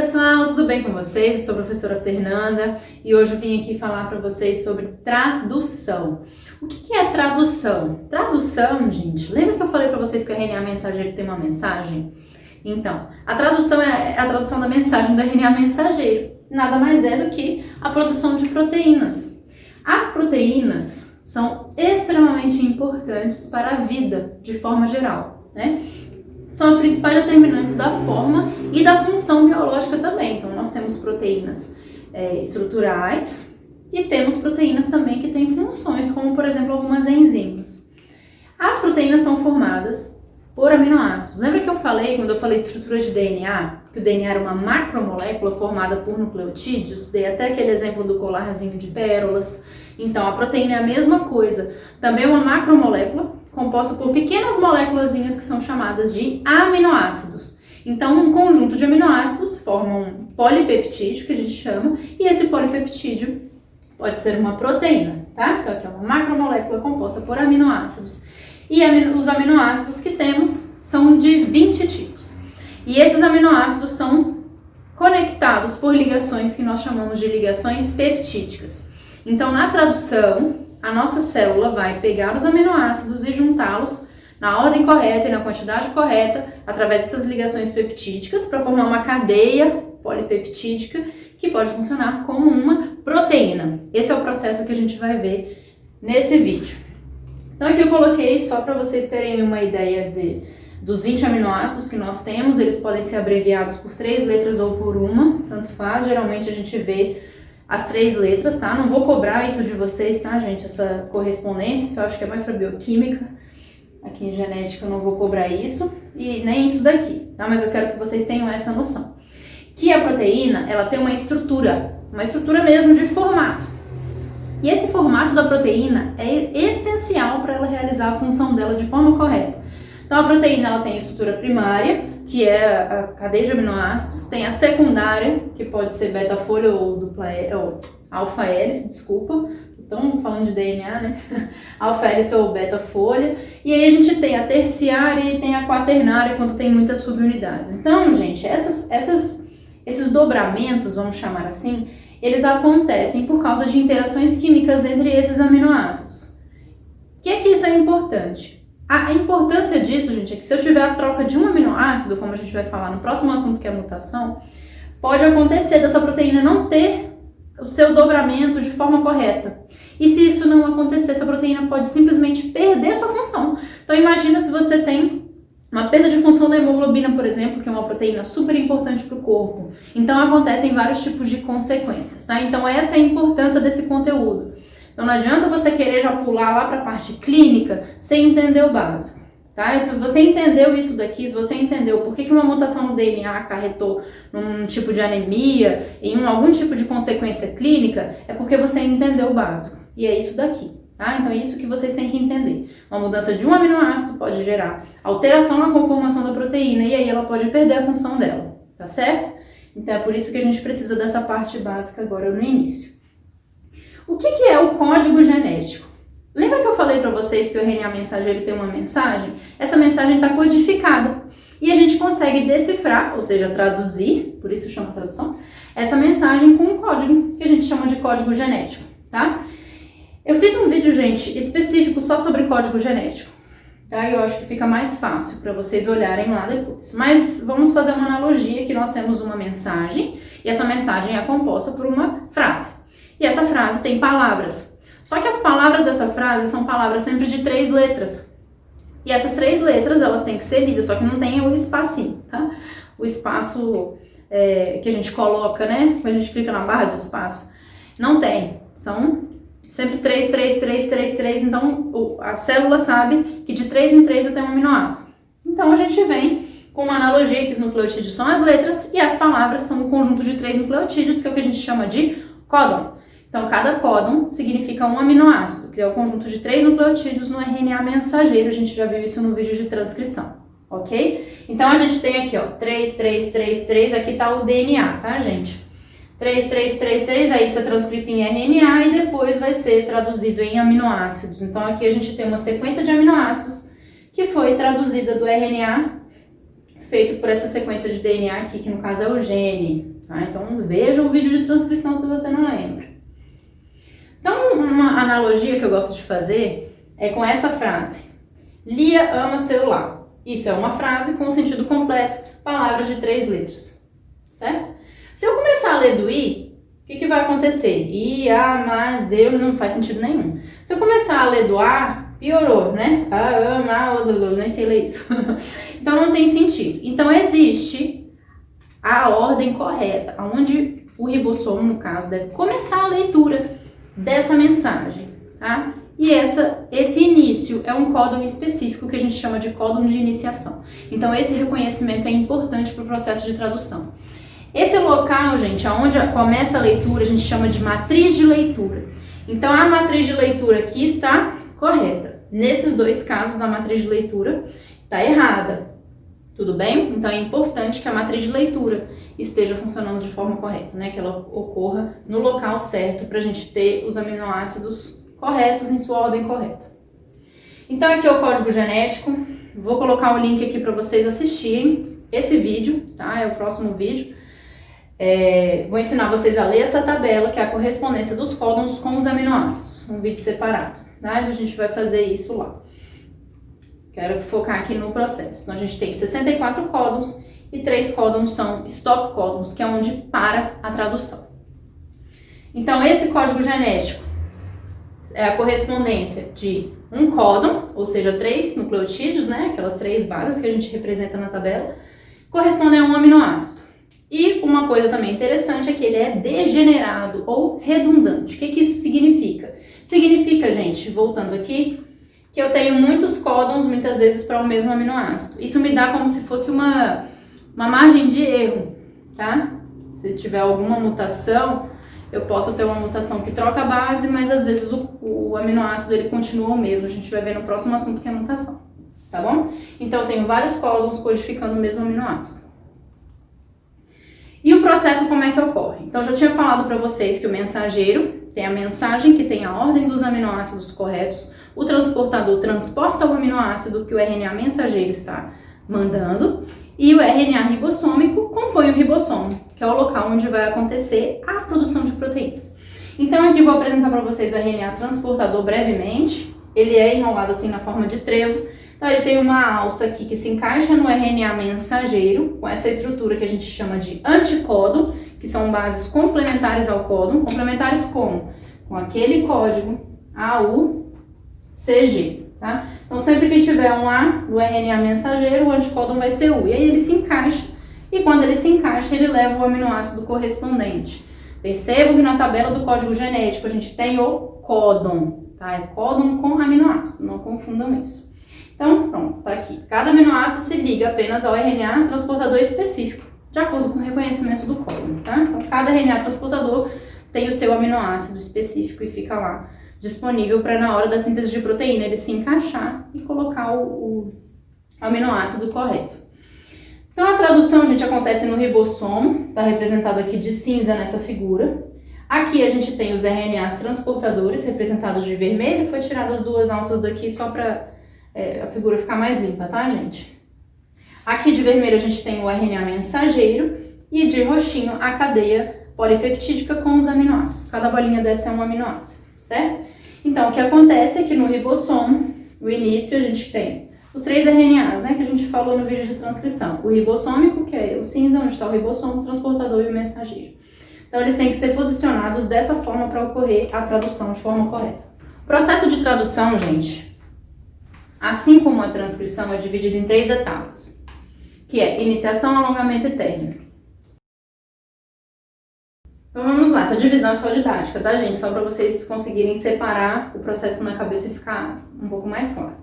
pessoal, tudo bem com vocês? Eu sou a professora Fernanda e hoje eu vim aqui falar para vocês sobre tradução. O que é tradução? Tradução, gente, lembra que eu falei para vocês que o RNA mensageiro tem uma mensagem? Então, a tradução é a tradução da mensagem do RNA mensageiro. Nada mais é do que a produção de proteínas. As proteínas são extremamente importantes para a vida, de forma geral, né? São as principais determinantes da forma e da função biológica também. Então, nós temos proteínas estruturais e temos proteínas também que têm funções, como, por exemplo, algumas enzimas. As proteínas são formadas por aminoácidos. Lembra que eu falei, quando eu falei de estrutura de DNA, que o DNA era uma macromolécula formada por nucleotídeos? Dei até aquele exemplo do colarzinho de pérolas. Então, a proteína é a mesma coisa. Também é uma macromolécula composta por pequenas moléculazinhas que são chamadas de aminoácidos. Então, um conjunto de aminoácidos forma um polipeptídeo, que a gente chama, e esse polipeptídeo pode ser uma proteína, tá? Então, aqui é uma macromolécula composta por aminoácidos. E os aminoácidos que temos são de 20 tipos. E esses aminoácidos são conectados por ligações que nós chamamos de ligações peptídicas. Então, na tradução, a nossa célula vai pegar os aminoácidos e juntá-los na ordem correta e na quantidade correta através dessas ligações peptídicas para formar uma cadeia polipeptídica que pode funcionar como uma proteína. Esse é o processo que a gente vai ver nesse vídeo. Então aqui eu coloquei só para vocês terem uma ideia dos 20 aminoácidos que nós temos. Eles podem ser abreviados por 3 letras ou por uma, tanto faz. Geralmente a gente vê as 3 letras, tá? Não vou cobrar isso de vocês, tá, gente? Essa correspondência, isso eu acho que é mais para bioquímica. Aqui em genética eu não vou cobrar isso e nem isso daqui, tá? Mas eu quero que vocês tenham essa noção. Que a proteína, ela tem uma estrutura mesmo de formato. E esse formato da proteína é essencial para ela realizar a função dela de forma correta. Então a proteína, ela tem a estrutura primária, que é a cadeia de aminoácidos, tem a secundária, que pode ser beta-folha ou alfa-hélice, desculpa, estamos falando de DNA, né? Alfa-hélice ou beta-folha, e aí a gente tem a terciária e tem a quaternária quando tem muitas subunidades. Então, gente, esses dobramentos, vamos chamar assim, eles acontecem por causa de interações químicas entre esses aminoácidos. O que é que isso é importante? A importância disso, gente, é que se eu tiver a troca de um aminoácido, como a gente vai falar no próximo assunto, que é a mutação, pode acontecer dessa proteína não ter o seu dobramento de forma correta. E se isso não acontecer, essa proteína pode simplesmente perder a sua função. Então imagina se você tem uma perda de função da hemoglobina, por exemplo, que é uma proteína super importante para o corpo. Então acontecem vários tipos de consequências, tá? Então essa é a importância desse conteúdo. Então não adianta você querer já pular lá para a parte clínica sem entender o básico, tá? E se você entendeu isso daqui, se você entendeu por que uma mutação no DNA acarretou num tipo de anemia, em algum tipo de consequência clínica, é porque você entendeu o básico. E é isso daqui, tá? Então é isso que vocês têm que entender. Uma mudança de um aminoácido pode gerar alteração na conformação da proteína e aí ela pode perder a função dela, tá certo? Então é por isso que a gente precisa dessa parte básica agora no início. O que é o código genético? Lembra que eu falei para vocês que o RNA mensageiro tem uma mensagem? Essa mensagem está codificada e a gente consegue decifrar, ou seja, traduzir, por isso chama tradução, essa mensagem com um código que a gente chama de código genético, tá? Eu fiz um vídeo, gente, específico só sobre código genético, tá? Eu acho que fica mais fácil para vocês olharem lá depois. Mas vamos fazer uma analogia que nós temos uma mensagem e essa mensagem é composta por uma frase. E essa frase tem palavras. Só que as palavras dessa frase são palavras sempre de 3 letras. E essas 3 letras, elas têm que ser lidas, só que não tem o espacinho, tá? O espaço que a gente coloca, né? Quando a gente clica na barra de espaço. Não tem. São sempre 3, 3, 3, 3, 3. Então, a célula sabe que de 3 em 3 eu tenho um aminoácido. Então, a gente vem com uma analogia que os nucleotídeos são as letras e as palavras são um conjunto de 3 nucleotídeos, que é o que a gente chama de códon. Então, cada códon significa um aminoácido, que é o conjunto de 3 nucleotídeos no RNA mensageiro. A gente já viu isso no vídeo de transcrição, ok? Então, a gente tem aqui, ó, 3, 3, 3, 3, aqui tá o DNA, tá, gente? 3, 3, 3, 3, aí isso é transcrito em RNA e depois vai ser traduzido em aminoácidos. Então, aqui a gente tem uma sequência de aminoácidos que foi traduzida do RNA feito por essa sequência de DNA aqui, que no caso é o gene. Tá? Então veja o vídeo de transcrição se você não lembra. Então uma analogia que eu gosto de fazer é com essa frase. Lia ama celular. Isso é uma frase com sentido completo, palavras de 3 letras. Certo? Se eu começar a ler do I, o que vai acontecer? I, A, mas, eu, não faz sentido nenhum. Se eu começar a ler do A, piorou, né? Nem sei ler isso. Então não tem sentido. Então existe a ordem correta, onde o ribossomo, no caso, deve começar a leitura dessa mensagem, tá? E esse início é um códon específico que a gente chama de códon de iniciação. Então esse reconhecimento é importante para o processo de tradução. Esse local, gente, onde começa a leitura, a gente chama de matriz de leitura. Então a matriz de leitura aqui está correta. Nesses 2 casos, a matriz de leitura está errada. Tudo bem? Então é importante que a matriz de leitura esteja funcionando de forma correta, né? Que ela ocorra no local certo para a gente ter os aminoácidos corretos em sua ordem correta. Então aqui é o código genético. Vou colocar o link aqui para vocês assistirem esse vídeo, tá? É o próximo vídeo. Vou ensinar vocês a ler essa tabela, que é a correspondência dos códons com os aminoácidos, um vídeo separado, tá? A gente vai fazer isso lá. Quero focar aqui no processo. Então, a gente tem 64 códons e 3 códons são stop códons, que é onde para a tradução. Então, esse código genético é a correspondência de um códon, ou seja, 3 nucleotídeos, né? Aquelas 3 bases que a gente representa na tabela, correspondem a um aminoácido. E uma coisa também interessante é que ele é degenerado ou redundante. O que isso significa? Significa, gente, voltando aqui, que eu tenho muitos códons, muitas vezes, para o mesmo aminoácido. Isso me dá como se fosse uma margem de erro, tá? Se tiver alguma mutação, eu posso ter uma mutação que troca a base, mas às vezes o aminoácido ele continua o mesmo. A gente vai ver no próximo assunto que é a mutação, tá bom? Então eu tenho vários códons codificando o mesmo aminoácido. E o processo como é que ocorre? Então eu já tinha falado para vocês que o mensageiro tem a mensagem que tem a ordem dos aminoácidos corretos, o transportador transporta o aminoácido que o RNA mensageiro está mandando e o RNA ribossômico compõe o ribossomo, que é o local onde vai acontecer a produção de proteínas. Então aqui eu vou apresentar para vocês o RNA transportador brevemente. Ele é enrolado assim na forma de trevo. Então ele tem uma alça aqui que se encaixa no RNA mensageiro, com essa estrutura que a gente chama de anticódon, que são bases complementares ao códon. Complementares como? Com aquele código AUCG, tá? Então sempre que tiver um A do RNA mensageiro, o anticódon vai ser U. E aí ele se encaixa, e quando ele se encaixa, ele leva o aminoácido correspondente. Percebam que na tabela do código genético a gente tem o códon, tá? É códon com aminoácido, não confundam isso. Então, pronto, tá aqui. Cada aminoácido se liga apenas ao RNA transportador específico, de acordo com o reconhecimento do códon, tá? Então, cada RNA transportador tem o seu aminoácido específico e fica lá disponível para, na hora da síntese de proteína, ele se encaixar e colocar o aminoácido correto. Então, a tradução, gente, acontece no ribossomo, está representado aqui de cinza nessa figura. Aqui a gente tem os RNAs transportadores, representados de vermelho. Foi tirado as 2 alças daqui só para a figura ficar mais limpa, tá, gente? Aqui de vermelho a gente tem o RNA mensageiro e de roxinho a cadeia polipeptídica com os aminoácidos. Cada bolinha dessa é um aminoácido, certo? Então, o que acontece é que no ribossomo, no início, a gente tem os 3 RNAs, né, que a gente falou no vídeo de transcrição. O ribossômico, que é o cinza, onde está o ribossomo, o transportador e o mensageiro. Então, eles têm que ser posicionados dessa forma para ocorrer a tradução de forma correta. O processo de tradução, gente, assim como a transcrição, é dividido em 3 etapas, que é iniciação, alongamento e término. Então vamos lá, essa divisão é só didática, tá, gente? Só para vocês conseguirem separar o processo na cabeça e ficar um pouco mais claro.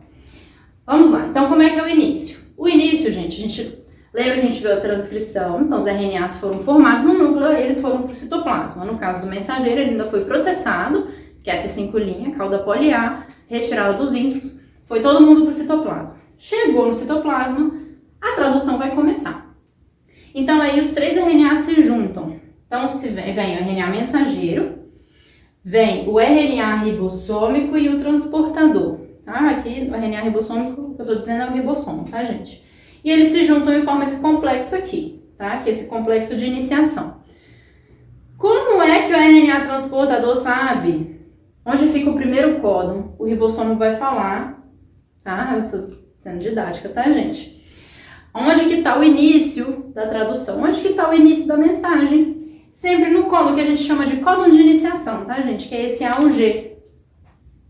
Vamos lá, então como é que é o início? O início, gente, lembra que a gente viu a transcrição, então os RNAs foram formados no núcleo, eles foram para o citoplasma. No caso do mensageiro, ele ainda foi processado, cap 5' cauda poli-A, retirado dos introns, foi todo mundo para o citoplasma. Chegou no citoplasma, a tradução vai começar. Então aí os 3 RNAs se juntam. Então se vem o RNA mensageiro, vem o RNA ribossômico e o transportador. Tá? Aqui o RNA ribossômico, o que eu estou dizendo é o ribossomo, tá, gente? e eles se juntam e formam esse complexo aqui, tá? Que é esse complexo de iniciação. Como é que o RNA transportador sabe onde fica o primeiro códon? O ribossomo vai falar, tá? Sendo didática, tá, gente? Onde que está o início da tradução? Onde que está o início da mensagem? Sempre no códon que a gente chama de códon de iniciação, tá, gente? Que é esse AUG.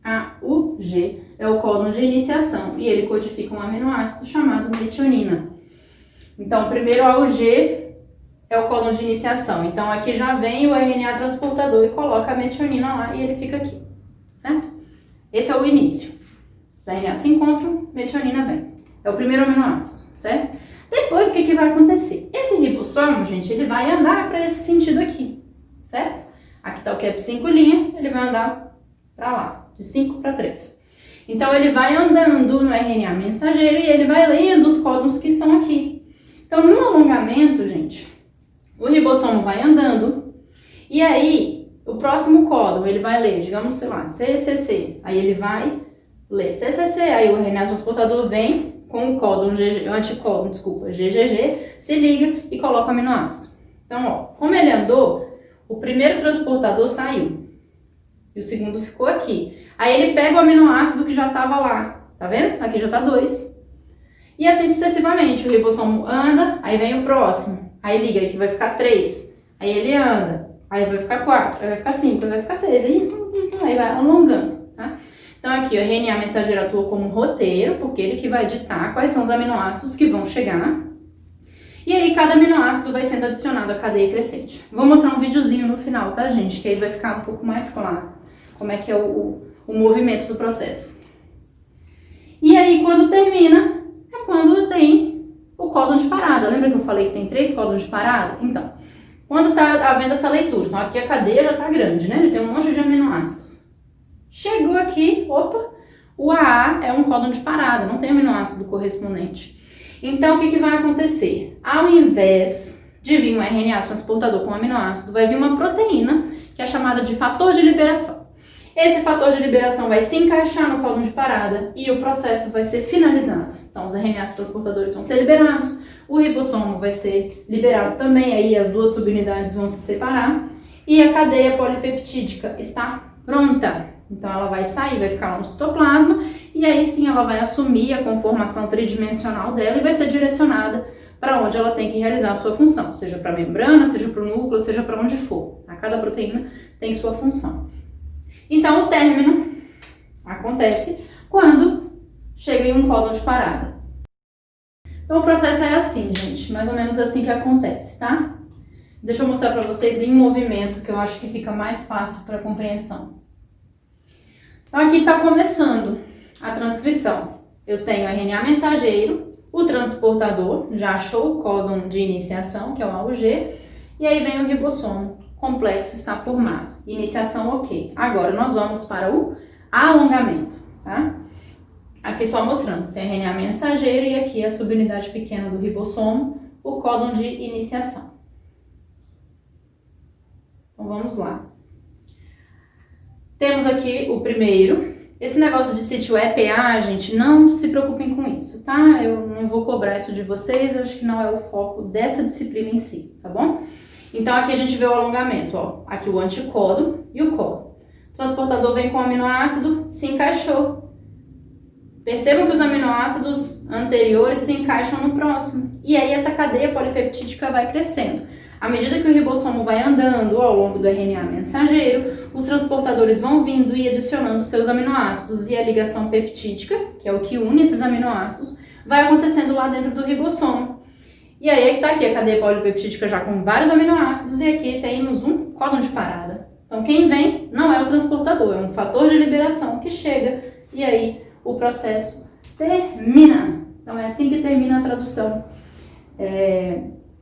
AUG é o códon de iniciação e ele codifica um aminoácido chamado metionina. Então, primeiro AUG é o códon de iniciação. Então, aqui já vem o RNA transportador e coloca a metionina lá e ele fica aqui, certo? Esse é o início. Os RNA se encontram, metionina vem. É o primeiro aminoácido, certo? Depois, o que vai acontecer? Esse ribossomo, gente, ele vai andar para esse sentido aqui, certo? Aqui está o cap 5' ele vai andar para lá, de 5 para 3. Então, ele vai andando no RNA mensageiro e ele vai lendo os códons que estão aqui. Então, no alongamento, gente, o ribossomo vai andando e aí o próximo códon ele vai ler, digamos, sei lá, CCC. Aí ele vai ler CCC, aí o RNA transportador vem com o códon anticódon, GGG, se liga e coloca o aminoácido. Então, ó, como ele andou, o primeiro transportador saiu e o segundo ficou aqui. Aí ele pega o aminoácido que já estava lá, tá vendo? Aqui já tá 2. E assim sucessivamente, o ribossomo anda, aí vem o próximo, aí liga, aí que vai ficar 3, aí ele anda, aí vai ficar 4, aí vai ficar 5, aí vai ficar 6, aí vai alongando, tá? Então aqui o RNA mensageiro atua como um roteiro, porque ele que vai ditar quais são os aminoácidos que vão chegar. E aí cada aminoácido vai sendo adicionado à cadeia crescente. Vou mostrar um videozinho no final, tá, gente? Que aí vai ficar um pouco mais claro como é que é o movimento do processo. E aí quando termina, é quando tem o códon de parada. Lembra que eu falei que tem 3 códons de parada? Então, quando está havendo essa leitura, então aqui a cadeia já está grande, né? Já tem um monte de aminoácidos. Chegou aqui, opa, o AA é um códon de parada, não tem aminoácido correspondente. Então, o que vai acontecer? Ao invés de vir um RNA transportador com aminoácido, vai vir uma proteína, que é chamada de fator de liberação. Esse fator de liberação vai se encaixar no códon de parada e o processo vai ser finalizado. Então, os RNAs transportadores vão ser liberados, o ribossomo vai ser liberado também, aí as duas subunidades vão se separar e a cadeia polipeptídica está pronta. Então, ela vai sair, vai ficar lá no citoplasma e aí sim ela vai assumir a conformação tridimensional dela e vai ser direcionada para onde ela tem que realizar a sua função, seja para a membrana, seja para o núcleo, seja para onde for. Cada proteína tem sua função. Então, o término acontece quando chega em um códon de parada. Então, o processo é assim, gente, mais ou menos assim que acontece, tá? Deixa eu mostrar para vocês em movimento, que eu acho que fica mais fácil para compreensão. Então, aqui está começando a transcrição. Eu tenho RNA mensageiro, o transportador já achou o códon de iniciação, que é o AUG, e aí vem o ribossomo. Complexo está formado. Iniciação ok. Agora nós vamos para o alongamento, tá? Aqui só mostrando, tem RNA mensageiro e aqui a subunidade pequena do ribossomo, o códon de iniciação. Então vamos lá. Temos aqui o primeiro. Esse negócio de sítio EPA, gente, não se preocupem com isso, tá? Eu não vou cobrar isso de vocês, eu acho que não é o foco dessa disciplina em si, tá bom? Então, aqui a gente vê o alongamento, ó. Aqui o anticódon e o códon. O transportador vem com o aminoácido, se encaixou. Percebam que os aminoácidos anteriores se encaixam no próximo. E aí, essa cadeia polipeptídica vai crescendo. À medida que o ribossomo vai andando ao longo do RNA mensageiro, os transportadores vão vindo e adicionando seus aminoácidos. E a ligação peptídica, que é o que une esses aminoácidos, vai acontecendo lá dentro do ribossomo. E aí está aqui a cadeia polipeptídica já com vários aminoácidos e aqui temos um códon de parada. Então quem vem não é o transportador, é um fator de liberação que chega e aí o processo termina. Então é assim que termina a tradução.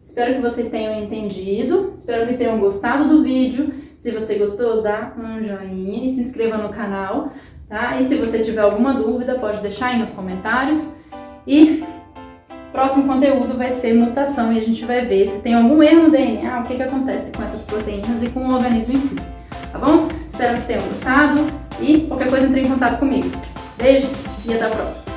Espero que vocês tenham entendido, espero que tenham gostado do vídeo. Se você gostou, dá um joinha e se inscreva no canal, tá? E se você tiver alguma dúvida, pode deixar aí nos comentários. E próximo conteúdo vai ser mutação e a gente vai ver se tem algum erro no DNA, o que acontece com essas proteínas e com o organismo em si, tá bom? Espero que tenham gostado e qualquer coisa entre em contato comigo. Beijos e até a próxima!